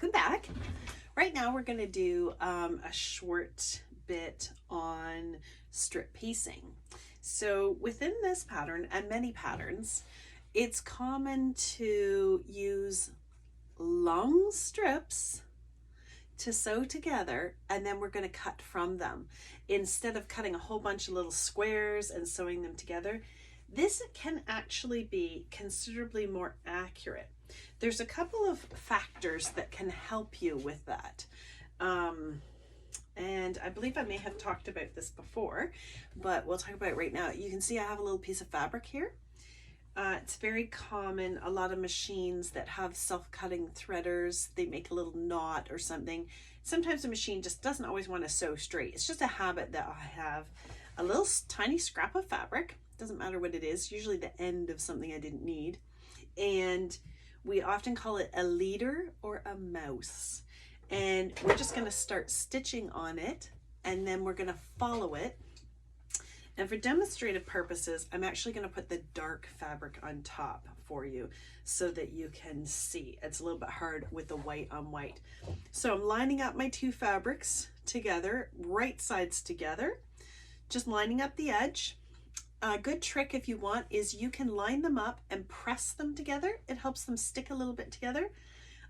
welcome back. Right now we're going to do a short bit on strip piecing. So within this pattern and many patterns, it's common to use long strips to sew together, and then we're going to cut from them. Instead of cutting a whole bunch of little squares and sewing them together, this can actually be considerably more accurate. There's a couple of factors that can help you with that. And I believe I may have talked about this before, but we'll talk about it right now. You can see I have a little piece of fabric here. It's very common, a lot of machines that have self-cutting threaders, they make a little knot or something. Sometimes the machine just doesn't always want to sew straight. It's just a habit that I have a little tiny scrap of fabric, doesn't matter what it is, usually the end of something I didn't need. And we often call it a leader or a mouse. And we're just going to start stitching on it, and then we're going to follow it. And for demonstrative purposes, I'm actually going to put the dark fabric on top for you so that you can see. It's a little bit hard with the white on white. So I'm lining up my two fabrics together, right sides together, just lining up the edge. A good trick, if you want, is you can line them up and press them together. It helps them stick a little bit together.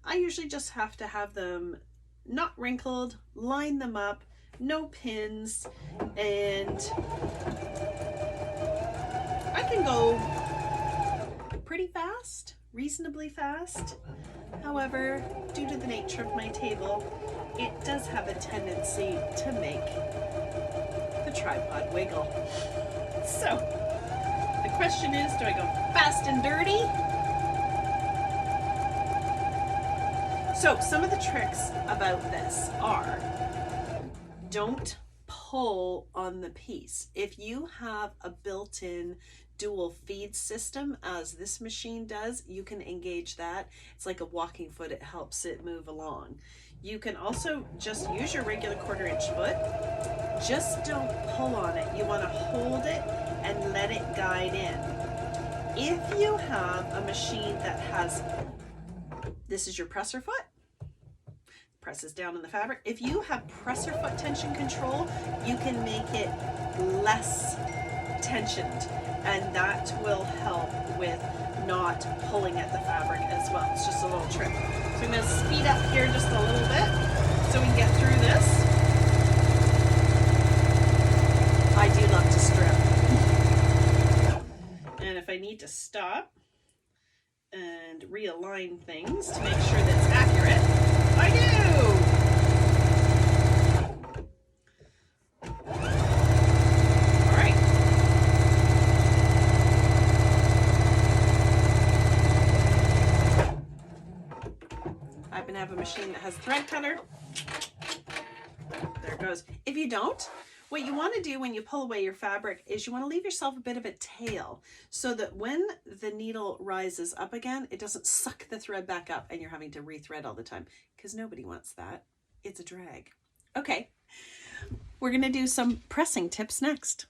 I usually just have to have them not wrinkled, line them up, no pins, and I can go pretty fast, reasonably fast. However, due to the nature of my table, it does have a tendency to make the tripod wiggle. So, the question is, do I go fast and dirty? So, some of the tricks about this are, don't pull on the piece. If you have a built-in dual feed system, as this machine does, you can engage that. It's like a walking foot, it helps it move along. You can also just use your regular 1/4 inch foot. Just don't pull on it. You want to hold it and let it guide in. If you have a machine that has, this is your presser foot, presses down on the fabric. If you have presser foot tension control, you can make it less tensioned, and that will help with not pulling at the fabric as well. It's just a little trick. So I'm going to speed up here just a little bit so we can get through this. I do love to strip. And if I need to stop and realign things to make sure that it's accurate, I do. All right. I happen to have a machine that has a thread cutter. There it goes. If you don't, what you want to do when you pull away your fabric is you want to leave yourself a bit of a tail so that when the needle rises up again, it doesn't suck the thread back up and you're having to rethread all the time, because nobody wants that. It's a drag. Okay, we're going to do some pressing tips next.